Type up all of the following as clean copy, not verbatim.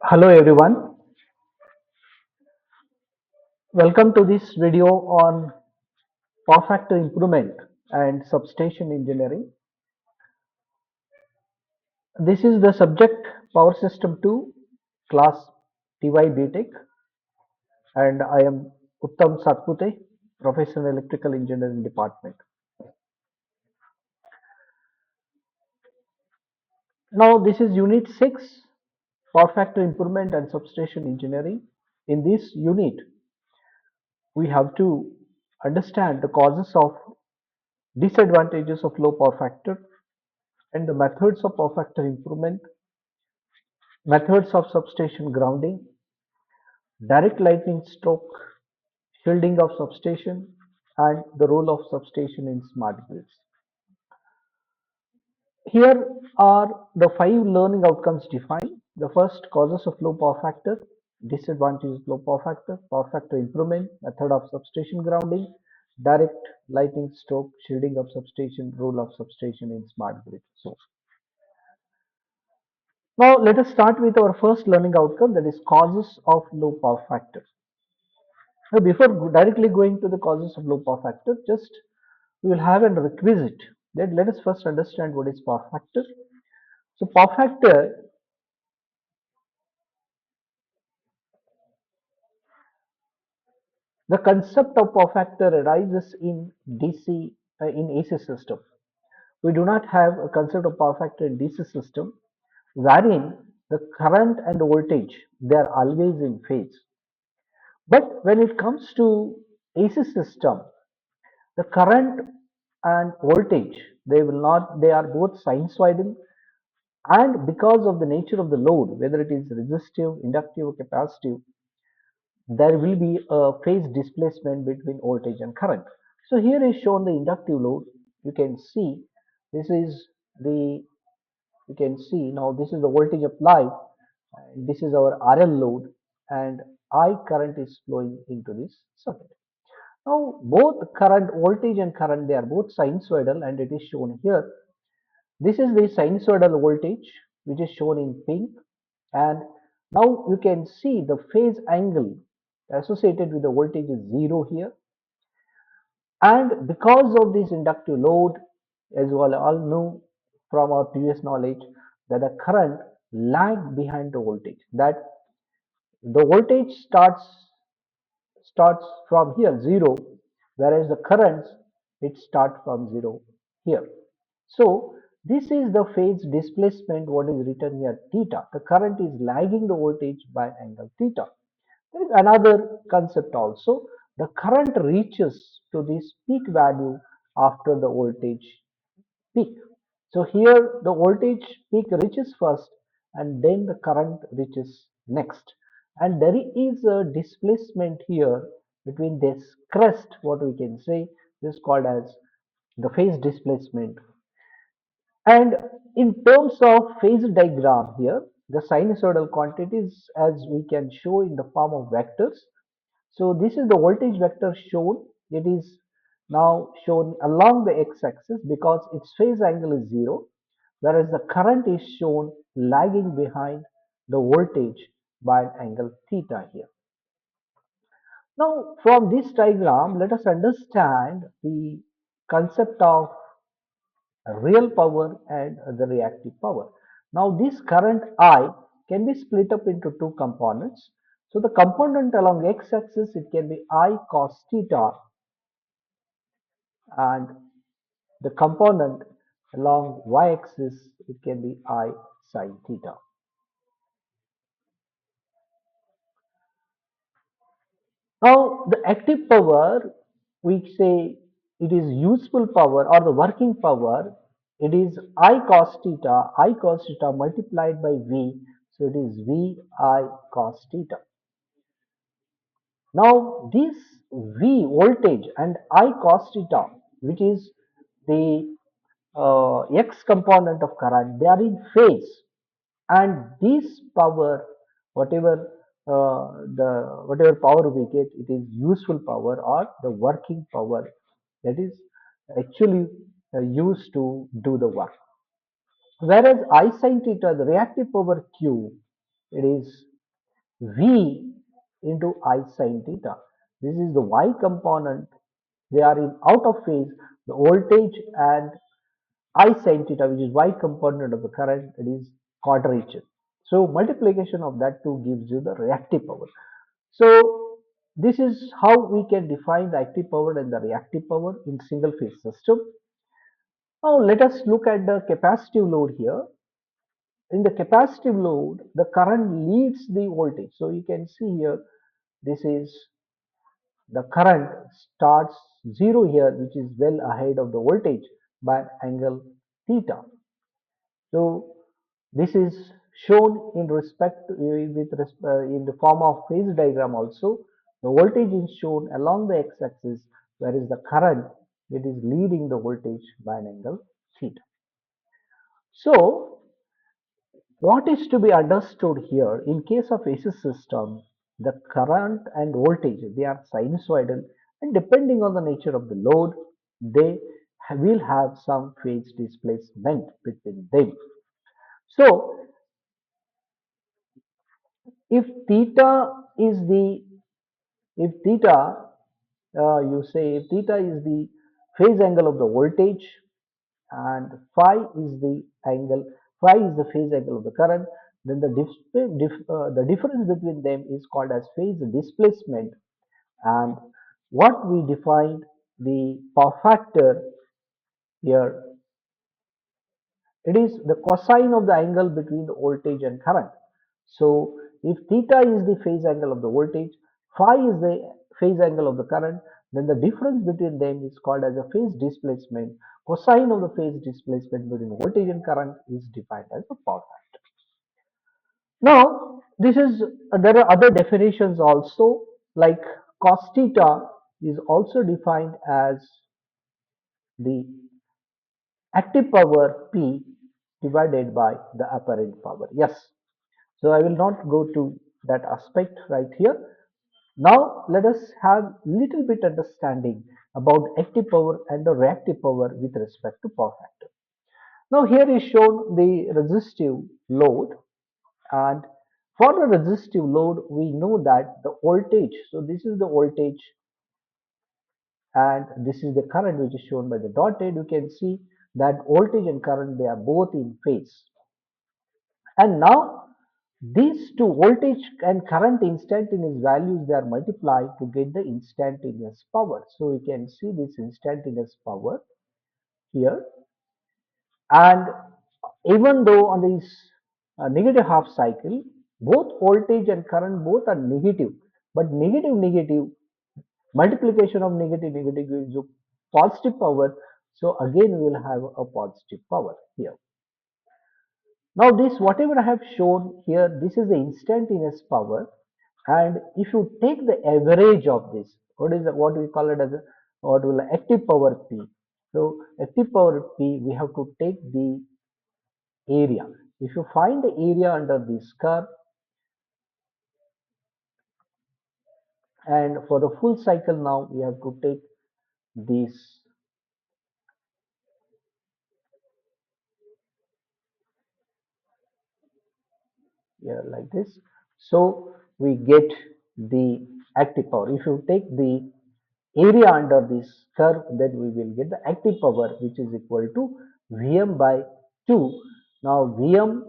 Hello everyone, welcome to this video on power factor improvement and substation engineering. This is the subject power system 2 class TY BTech and I am Uttam Satpute, professor in electrical engineering department. Now this is unit 6 power factor improvement and substation engineering. In this unit we have to understand the causes of disadvantages of low power factor and the methods of power factor improvement, methods of substation grounding, direct lightning stroke, shielding of substation, and the role of substation in smart grids. Here are the 5 learning outcomes defined. The first, causes of low power factor, disadvantages of low power factor improvement, method of substation grounding, direct lightning stroke, shielding of substation, role of substation in smart grid. So now let us start with our first learning outcome, that is causes of low power factor. Now, before directly going to the causes of low power factor, just we will have a requisite. Let us first understand what is power factor. So, power factor, the concept of power factor arises in DC in AC system. We do not have a concept of power factor in DC system, wherein the current and voltage they are always in phase. But when it comes to AC system, the current and voltage they will not they are both sinusoidal, and because of the nature of the load, whether it is resistive, inductive, or capacitive, there will be a phase displacement between voltage and current. So here is shown the inductive load. You can see this is the you can see now this is the voltage applied, and this is our RL load, and I current is flowing into this circuit. Now both current, voltage and current, they are both sinusoidal, and it is shown here. This is the sinusoidal voltage which is shown in pink, and now you can see the phase angle associated with the voltage is 0 here, and because of this inductive load, as we all know from our previous knowledge, that the current lag behind the voltage, that the voltage starts from here 0, whereas the currents it start from 0 here. So this is the phase displacement, what is written here, theta. The current is lagging the voltage by angle theta. There is another concept also. The current reaches to this peak value after the voltage peak. So here the voltage peak reaches first, and then the current reaches next. And there is a displacement here between this crest, what we can say, this is called as the phase displacement. And in terms of phase diagram here, the sinusoidal quantities as we can show in the form of vectors. So this is the voltage vector shown. It is now shown along the x-axis because its phase angle is 0, whereas the current is shown lagging behind the voltage by an angle theta here. Now from this diagram, let us understand the concept of real power and the reactive power. Now this current I can be split up into 2 components. So the component along x-axis, it can be I cos theta, and the component along y-axis, it can be I sin theta. Now the active power, we say it is useful power or the working power, it is I cos theta multiplied by V, so it is V I cos theta. Now this V voltage and I cos theta, which is the x component of current, they are in phase, and this power, whatever whatever power we get, it is useful power or the working power that is actually used to do the work. Whereas I sin theta, the reactive power Q, it is V into I sin theta. This is the Y component. They are in out of phase. The voltage and I sin theta, which is Y component of the current, it is quadrature. So multiplication of that two gives you the reactive power. So this is how we can define the active power and the reactive power in single phase system. Now let us look at the capacitive load here. In the capacitive load, the current leads the voltage. So you can see here, this is the current starts zero here, which is well ahead of the voltage by angle theta. So this is shown in respect in the form of phase diagram also. The voltage is shown along the x-axis, whereas the current it is leading the voltage by an angle theta. So what is to be understood here in case of AC system, the current and voltage they are sinusoidal, and depending on the nature of the load, they will have some phase displacement between them. So if theta is the if theta you say if theta is the phase angle of the voltage and phi is the angle phi is the phase angle of the current, then the difference between them is called as phase displacement. And what we defined the power factor here, it is the cosine of the angle between the voltage and current. So if theta is the phase angle of the voltage, phi is the phase angle of the current, then the difference between them is called as a phase displacement. Cosine of the phase displacement between voltage and current is defined as the power factor. Now, this is there are other definitions also, like cos theta is also defined as the active power P divided by the apparent power. Yes. So I will not go to that aspect right here. Now let us have little bit understanding about active power and the reactive power with respect to power factor. Now here is shown the resistive load, and for the resistive load we know that the voltage, so this is the voltage and this is the current which is shown by the dotted. You can see that voltage and current they are both in phase. And now these two voltage and current instantaneous values they are multiplied to get the instantaneous power. So we can see this instantaneous power here. And even though on this negative half cycle, both voltage and current both are negative, but negative multiplication of negative gives you positive power. So again we will have a positive power here. Now this whatever I have shown here, this is the instantaneous power, and if you take the average of this, what we call it as a what will active power P. So active power P, we have to take the area. If you find the area under this curve, and for the full cycle now we have to take this here like this. So we get the active power. If you take the area under this curve, then we will get the active power which is equal to Vm by 2. Now Vm,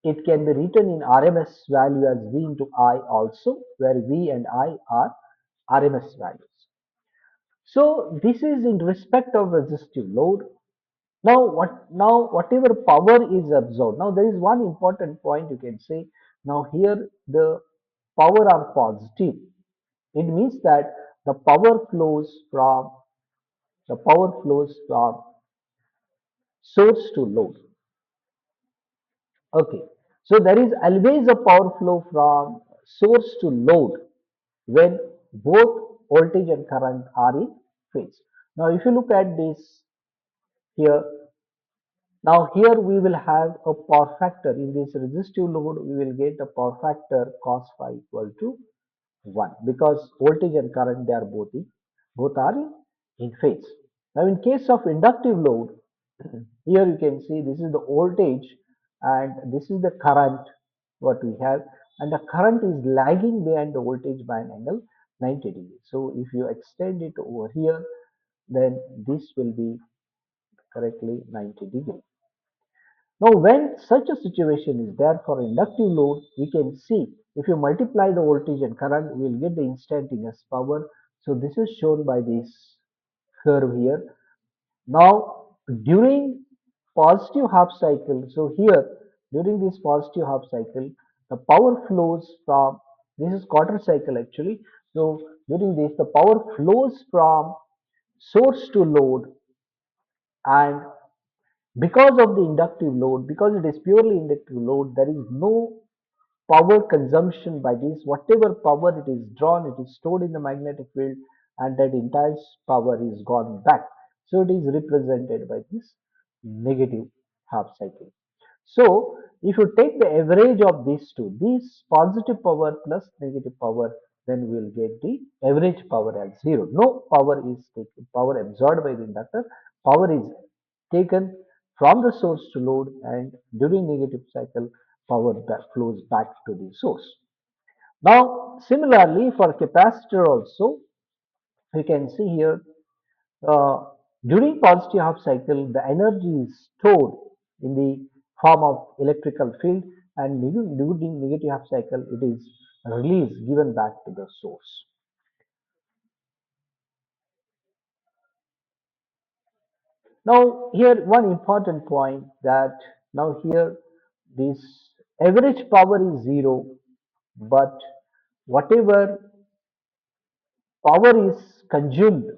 it can be written in RMS value as V into I also, where V and I are RMS values. So this is in respect of resistive load. Now whatever power is absorbed. Now there is one important point you can say. Now here the power are positive. It means that the power flows from source to load. Okay. So there is always a power flow from source to load when both voltage and current are in phase. Now if you look at this here, now here we will have a power factor in this resistive load. We will get a power factor cos phi equal to 1 because voltage and current they are both are in phase. Now in case of inductive load, Here you can see this is the voltage and this is the current what we have, and the current is lagging behind the voltage by an angle 90 degrees. So if you extend it over here, then this will be correctly 90 degrees. Now, when such a situation is there for inductive load, we can see if you multiply the voltage and current, we will get the instantaneous power. So this is shown by this curve here. Now, during positive half cycle, so here during this positive half cycle, the power flows from, this is quarter cycle actually. So during this, the power flows from source to load, and because of the inductive load, because it is purely inductive load, there is no power consumption by this. Whatever power it is drawn, it is stored in the magnetic field, and that entire power is gone back. So it is represented by this negative half cycle. So if you take the average of these two, this positive power plus negative power, then we will get the average power as zero. No power is taken, power absorbed by the inductor. Power is taken from the source to load, and during negative cycle, power flows back to the source. Now, similarly for capacitor also, we can see here uh, during positive half cycle, the energy is stored in the form of electrical field, and during negative half cycle, it is released, given back to the source. Now, here one important point that now here this average power is zero, but whatever power is consumed,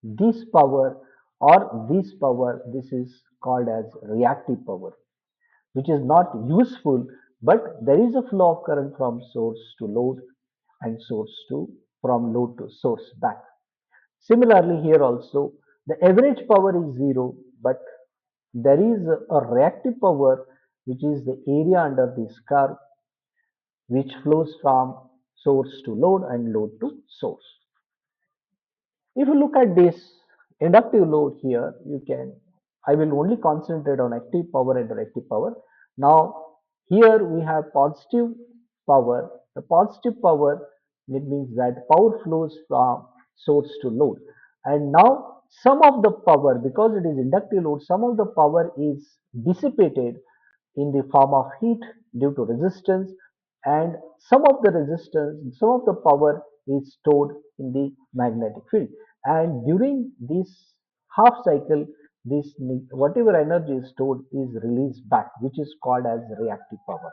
this power, this is called as reactive power, which is not useful, but there is a flow of current from source to load and source to from load to source back. Similarly, here also the average power is zero, but there is a reactive power which is the area under this curve, which flows from source to load and load to source. If you look at this inductive load here, I will only concentrate on active power and reactive power. Now, here we have positive power. The positive power, it means that power flows from source to load. And now, some of the power, because it is inductive load, some of the power is dissipated in the form of heat due to resistance, and some of the power is stored in the magnetic field. And during this half cycle, this whatever energy is stored is released back, which is called as reactive power.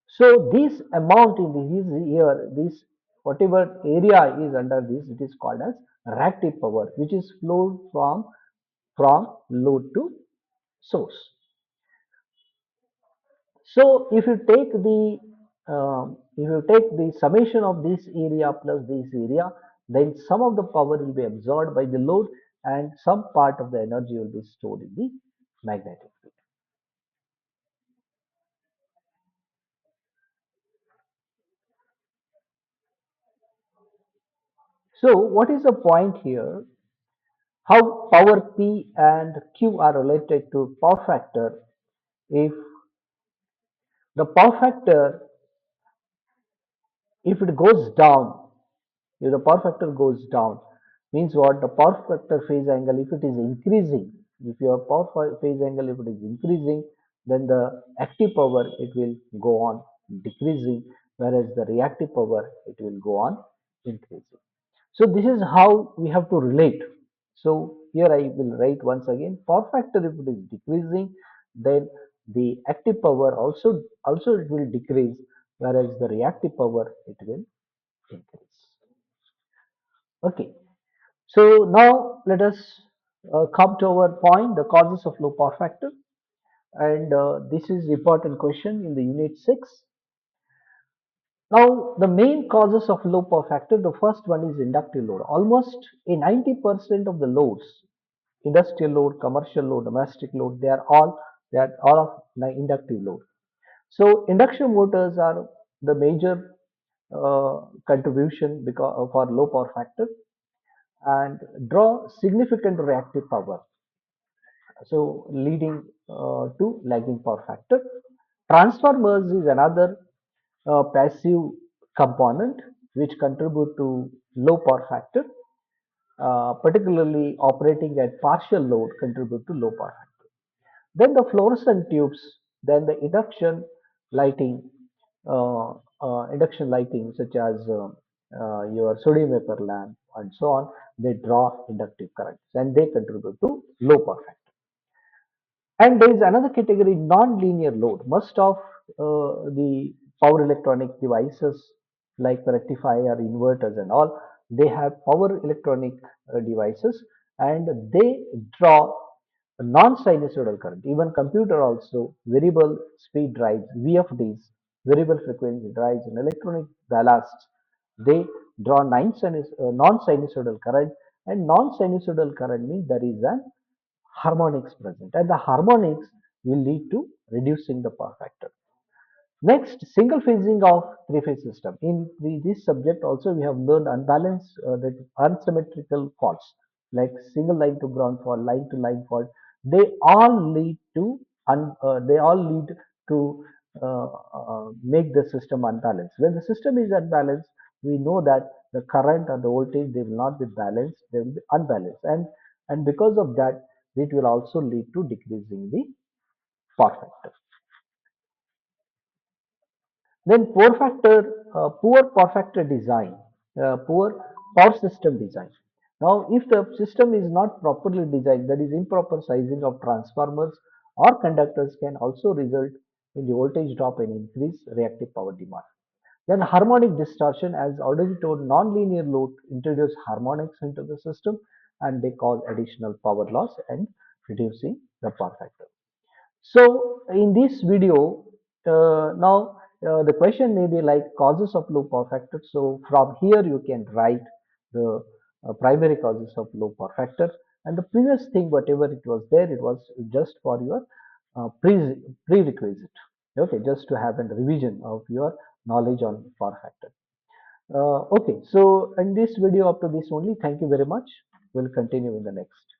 So this amount in this here, this whatever area is under this, it is called as reactive power, which is flowed from load to source. So if you take the summation of this area plus this area, then some of the power will be absorbed by the load, and some part of the energy will be stored in the magnetic field. So what is the point here? How power P and Q are related to power factor? If the power factor, if it goes down, if the power factor goes down, means what? The power factor phase angle, if it is increasing, if your phase angle, if it is increasing, then the active power, it will go on decreasing, whereas the reactive power, it will go on increasing. So this is how we have to relate. So here I will write once again, power factor, if it is decreasing, then the active power also it will decrease, whereas the reactive power, it will increase. Okay, so now let us come to our point, the causes of low power factor. And this is important question in the unit 6. Now the main causes of low power factor, the first one is inductive load. Almost a 90% of the loads, industrial load, commercial load, domestic load, they are all of inductive load. So induction motors are the major contribution because for low power factor, and draw significant reactive power. so leading to lagging power factor. Transformers is another passive component which contribute to low power factor, particularly operating at partial load contribute to low power factor. Then the fluorescent tubes, then the lighting, induction lighting such as your sodium vapor lamp and so on, they draw inductive currents and they contribute to low power factor. And there is another category, non-linear load. Most of the power electronic devices like the rectifier, inverters and all, they have power electronic devices and they draw a non-sinusoidal current. Even computer also, variable speed drives, VFDs, variable frequency drives and electronic ballasts, they draw non-sinusoidal current, and non-sinusoidal current means there is an harmonics present, and the harmonics will lead to reducing the power factor. Next, single phasing of three-phase system. In this subject also we have learned unbalanced, that unsymmetrical faults like single line to ground fault, line to line fault. They all lead to they all lead to make the system unbalanced. When the system is unbalanced, we know that the current and the voltage, they will not be balanced; they will be unbalanced, and because of that, it will also lead to decreasing the power factor. Then poor power factor design, poor power system design. Now, if the system is not properly designed, that is improper sizing of transformers or conductors can also result in the voltage drop and increase reactive power demand. Then harmonic distortion, as already told, non-linear load introduce harmonics into the system and they cause additional power loss and reducing the power factor. So in this video, now the question may be like causes of low power factor. So from here you can write the primary causes of low power factor. And the previous thing, whatever it was there, it was just for your prerequisite. Okay, just to have a revision of your knowledge on power factor. Okay, so in this video up to this only. Thank you very much. We'll continue in the next.